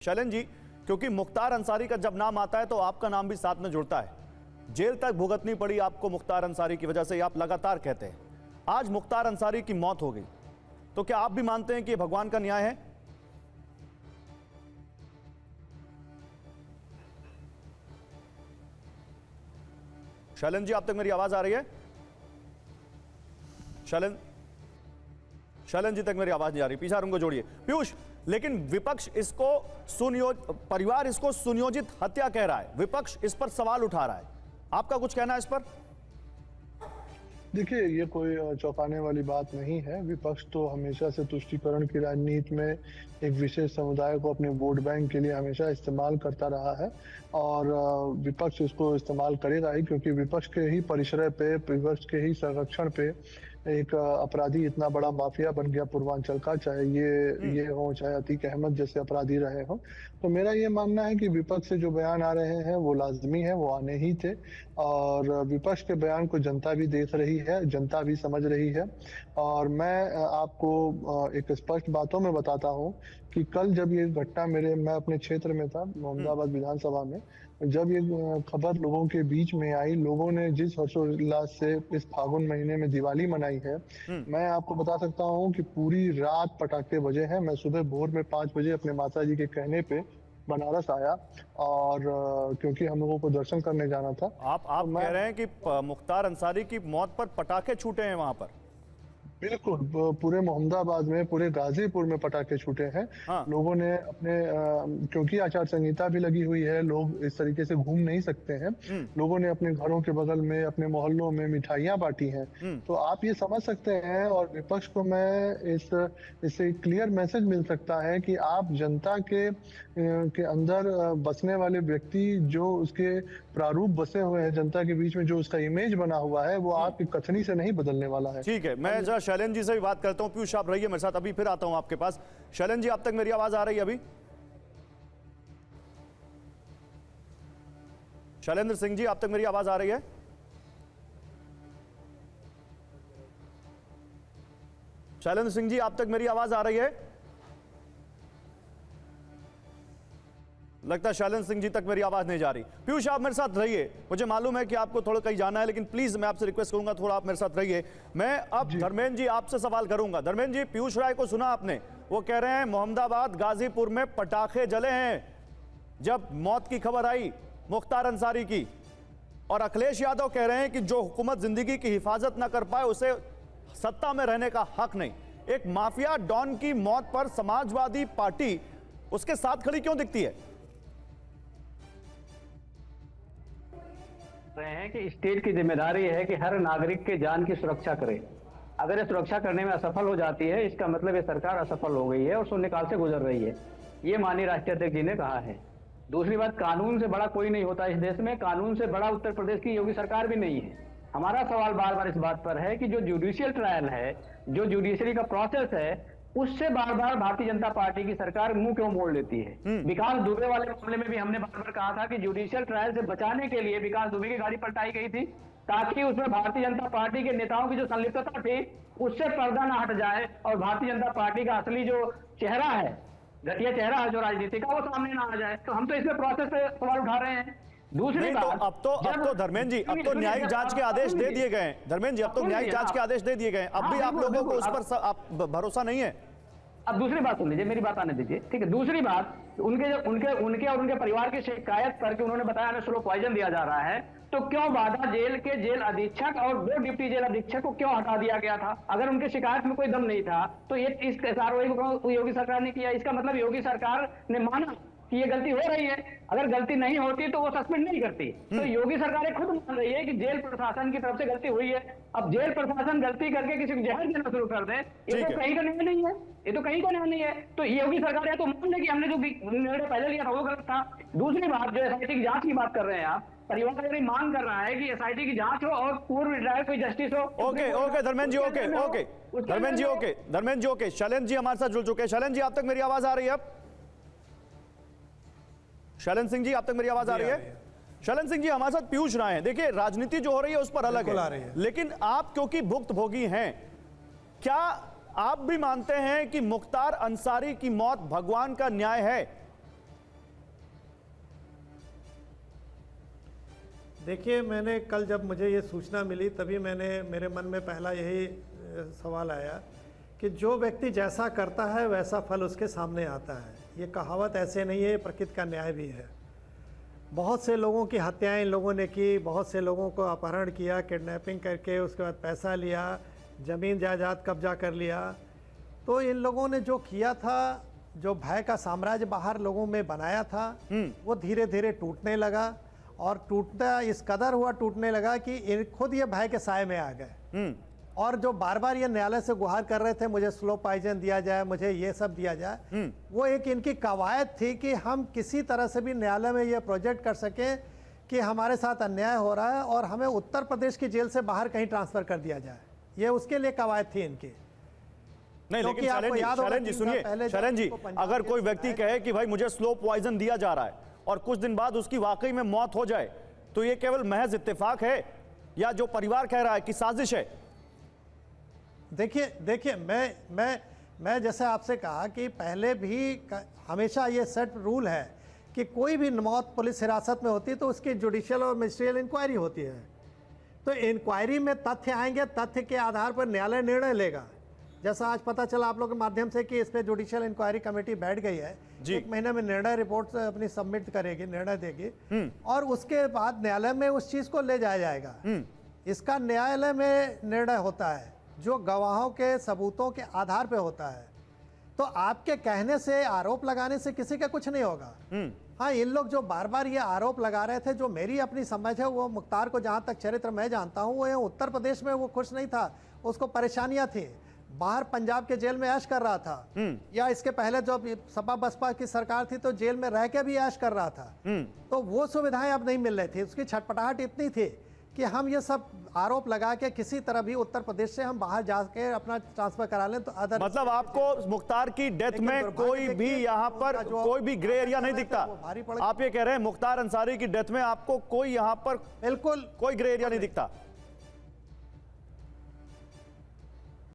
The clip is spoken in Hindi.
शैलेंद्र जी, क्योंकि मुख्तार अंसारी का जब नाम आता है तो आपका नाम भी साथ में जुड़ता है। जेल तक भुगतनी पड़ी आपको मुख्तार अंसारी की वजह से, आप लगातार कहते हैं। आज मुख्तार अंसारी की मौत हो गई, तो क्या आप भी मानते हैं कि भगवान का न्याय है? शैलेंद्र जी, आप तक मेरी आवाज आ रही है? शैलेंद्र जी तक मेरी आवाज नहीं आ रही, पीछा उनको जोड़िए। पीयूष, लेकिन विपक्ष इसको परिवार इसको सुनियोजित हत्या कह रहा है, विपक्ष इस पर सवाल उठा रहा है, आपका कुछ कहना है इस पर? देखिए, ये कोई चौंकाने वाली बात नहीं है। विपक्ष तो हमेशा से तुष्टीकरण की राजनीति में एक विशेष समुदाय को अपने वोट बैंक के लिए हमेशा इस्तेमाल करता रहा है और विपक्ष इसको इस्तेमाल करेगा ही, क्योंकि विपक्ष के ही परिश्रय पे, विपक्ष के ही संरक्षण पे एक अपराधी इतना बड़ा माफिया बन गया पूर्वांचल का, चाहे ये हो, चाहे अतीक अहमद जैसे अपराधी रहे हो। तो मेरा ये मानना है कि विपक्ष से जो बयान आ रहे हैं वो लाजमी है, वो आने ही थे और विपक्ष के बयान को जनता भी देख रही है, जनता भी समझ रही है। और मैं आपको एक स्पष्ट बातों में बताता हूँ कि कल जब ये घटना मैं अपने क्षेत्र में था, मोहम्मदाबाद विधानसभा में, जब ये खबर लोगों के बीच में आई, लोगों ने जिस हर्षोल्लास से इस फागुन महीने में दिवाली मनाई है, मैं आपको बता सकता हूँ कि पूरी रात पटाखे बजे हैं। मैं सुबह भोर में 5 बजे अपने माता जी के कहने पे बनारस आया और क्योंकि हम लोगों को दर्शन करने जाना था। आप तो कह रहे हैं कि मुख्तार अंसारी की मौत पर पटाखे छूटे हैं वहां पर? बिल्कुल, पूरे मोहम्मदाबाद में, पूरे गाजीपुर में पटाखे छूटे हैं। हाँ। लोगों ने अपने क्योंकि आचार संहिता भी लगी हुई है, लोग इस तरीके से घूम नहीं सकते हैं, लोगों ने अपने घरों के बगल में, अपने मोहल्लों में मिठाइयां बांटी हैं। तो आप ये समझ सकते हैं, और विपक्ष को मैं इससे क्लियर मैसेज मिल सकता है कि आप जनता के अंदर बसने वाले व्यक्ति, जो उसके प्रारूप बसे हुए हैं जनता के बीच में, जो उसका इमेज बना हुआ है, वो आपकी कथनी से नहीं बदलने वाला है। ठीक है, मैं जरा शैलेंद्र जी से भी बात करता हूं। पीयूष, आप रहिए मेरे साथ, अभी फिर आता हूं आपके पास। शैलेंद्र जी, आप तक मेरी आवाज आ रही है अभी? शैलेंद्र सिंह जी, आप तक मेरी आवाज आ रही है? शैलेंद्र सिंह जी, आप तक मेरी आवाज आ रही है? लगता है शैलेंद्र सिंह जी तक मेरी आवाज नहीं जा रही। पीयूष, आप मेरे साथ रहिए, मुझे मालूम है कि आपको थोड़ा कहीं जाना है, लेकिन प्लीज मैं आपसे रिक्वेस्ट करूंगा, थोड़ा आप मेरे साथ रहिए। मैं अब धर्मेंद्र जी आपसे सवाल करूंगा। धर्मेंद्र जी, पीयूष राय को सुना आपने, वो कह रहे हैं मोहम्मदाबाद गाजीपुर में पटाखे जले हैं जब मौत की खबर आई मुख्तार अंसारी की, और अखिलेश यादव कह रहे हैं कि जो हुकूमत जिंदगी की हिफाजत ना कर पाए उसे सत्ता में रहने का हक नहीं। एक माफिया डॉन की मौत पर समाजवादी पार्टी उसके साथ खड़ी क्यों दिखती है? रहे हैं कि स्टेट की जिम्मेदारी है कि हर नागरिक के जान की सुरक्षा करे। अगर ये सुरक्षा करने में असफल हो जाती है, इसका मतलब ये सरकार असफल हो गई है और शून्यकाल से गुजर रही है, ये माननीय राष्ट्रीय अध्यक्ष जी ने कहा है। दूसरी बात, कानून से बड़ा कोई नहीं होता इस देश में, कानून से बड़ा उत्तर प्रदेश की योगी सरकार भी नहीं है। हमारा सवाल बार बार इस बात पर है कि जो जुडिशियल ट्रायल है, जो जुडिशरी का प्रोसेस है, उससे बार बार भारतीय जनता पार्टी की सरकार मुंह क्यों मोड़ लेती है। विकास दुबे वाले मामले में भी हमने बार बार कहा था कि जुडिशियल ट्रायल से बचाने के लिए विकास दुबे की गाड़ी पलटाई गई थी, ताकि उसमें भारतीय जनता पार्टी के नेताओं की जो संलिप्तता थी उससे पर्दा ना हट जाए और भारतीय जनता पार्टी का असली जो चेहरा है, घटिया चेहरा है जो राजनीति का, वो सामने ना आ जाए। तो हम तो इसमें प्रोसेस पे सवाल उठा रहे हैं। दूसरी बात, तो अब तो धर्मेंद्र जी, अब तो न्यायिक जांच के आदेश दे दिए गए हैं। धर्मेंद्र जी, अब तो न्यायिक जांच के आदेश दे दिए गए, अब भी आप लोगों को उस पर भरोसा नहीं है? अब दूसरी बात सुन लीजिए, मेरी बात आने दीजिए, ठीक है। दूसरी बात, उनके और उनके परिवार की शिकायत करके उन्होंने बताया हमें स्लो पॉइजन दिया जा रहा है, तो क्यों बाधा जेल के जेल अधीक्षक और 2 डिप्टी जेल अधीक्षक को क्यों हटा दिया गया था? अगर उनके शिकायत में कोई दम नहीं था तो ये इस कार्रवाई को योगी सरकार ने किया, इसका मतलब योगी सरकार ने माना कि ये गलती हो रही है। अगर गलती नहीं होती तो वो सस्पेंड नहीं करती। तो योगी सरकार खुद मान रही है कि जेल प्रशासन की तरफ से गलती हुई है। अब जेल प्रशासन गलती करके किसी को जहर देना शुरू कर दे, ये तो कहीं का न्याय नहीं है, ये तो कहीं का न्याय नहीं है। तो योगी सरकार है तो मान ले कि हमने जो निर्णय पहले लिया था वो गलत था। दूसरी बात, जो एसआईटी की जांच की बात कर रहे हैं आप, परिवार अगर मांग कर रहा है कि एसआईटी की जांच हो और पूर्व रिटायर्ड कोई जस्टिस हो। Okay Dharmendra ji, okay Dharmendra ji, Dharmendra ji, okay. Shailendra ji हमारे साथ जुड़ चुके हैं। शैलेंद्र जी, आप तक मेरी आवाज आ रही है? अब शैलेंद्र सिंह जी, आप तक मेरी आवाज आ रही है? शैलेंद्र सिंह जी हमारे साथ पीयूष राय हैं। देखिए, राजनीति जो हो रही है उस पर अलग है, लेकिन आप क्योंकि भुक्तभोगी हैं, क्या आप भी मानते हैं कि मुख्तार अंसारी की मौत भगवान का न्याय है? देखिए, मैंने कल जब मुझे ये सूचना मिली तभी मेरे मन में पहला यही सवाल आया कि जो व्यक्ति जैसा करता है वैसा फल उसके सामने आता है। ये कहावत ऐसे नहीं है, ये प्रकृति का न्याय भी है। बहुत से लोगों की हत्याएं इन लोगों ने की, बहुत से लोगों को अपहरण किया, किडनैपिंग करके उसके बाद पैसा लिया, ज़मीन जायदाद कब्जा कर लिया। तो इन लोगों ने जो किया था, जो भय का साम्राज्य बाहर लोगों में बनाया था, वो धीरे धीरे टूटने लगा और टूटना इस कदर हुआ, टूटने लगा कि खुद ये भय के साए में आ गए। और जो बार बार ये न्यायालय से गुहार कर रहे थे मुझे स्लो पॉइजन दिया जाए, मुझे ये सब दिया जाए, वो एक इनकी कवायद थी कि हम किसी तरह से भी न्यायालय में ये प्रोजेक्ट कर सकें कि हमारे साथ अन्याय हो रहा है और हमें उत्तर प्रदेश की जेल से बाहर कहीं ट्रांसफर कर दिया जाए। ये उसके लिए कवायद थी इनकी। नहीं, लेकिन शरण जी सुनिए, शरण जी, अगर कोई व्यक्ति कहे कि भाई मुझे स्लो पॉइजन दिया जा रहा है और कुछ दिन बाद उसकी वाकई में मौत हो जाए, तो ये केवल महज इत्तेफाक है या जो परिवार कह रहा है कि साजिश है? देखिए, मैं जैसे आपसे कहा कि पहले भी हमेशा ये सेट रूल है कि कोई भी मौत पुलिस हिरासत में होती है तो उसकी जुडिशियल और मजिस्ट्रियल इंक्वायरी होती है। तो इंक्वायरी में तथ्य आएंगे, तथ्य के आधार पर न्यायालय निर्णय लेगा। जैसा आज पता चला आप लोगों के माध्यम से कि इस पे जुडिशियल इंक्वायरी कमेटी बैठ गई है, 1 महीने में निर्णय रिपोर्ट अपनी सबमिट करेगी, निर्णय देगी और उसके बाद न्यायालय में उस चीज को ले जाया जाएगा। इसका न्यायालय में निर्णय होता है जो गवाहों के सबूतों के आधार पे होता है। तो आपके कहने से, आरोप लगाने से किसी का कुछ नहीं होगा। हाँ, इन लोग जो बार बार ये आरोप लगा रहे थे, जो मेरी अपनी समझ है, वो मुख्तार को जहां तक चरित्र मैं जानता हूं, वो यहाँ उत्तर प्रदेश में वो खुश नहीं था, उसको परेशानियां थी। बाहर पंजाब के जेल में ऐश कर रहा था, या इसके पहले जो सपा बसपा की सरकार थी तो जेल में रह के भी ऐश कर रहा था। तो वो सुविधाएं अब नहीं मिल रही थी। उसकी छटपटाहट इतनी थी कि हम ये सब आरोप लगा के किसी तरह भी उत्तर प्रदेश से हम बाहर जाके अपना ट्रांसफर करा लें। तो अदर मतलब आपको मुख्तार की डेथ में कोई भी यहाँ पर कोई भी ग्रे एरिया नहीं दिखता? आप ये कह रहे हैं मुख्तार अंसारी की डेथ में आपको कोई यहाँ पर बिल्कुल कोई ग्रे एरिया नहीं दिखता?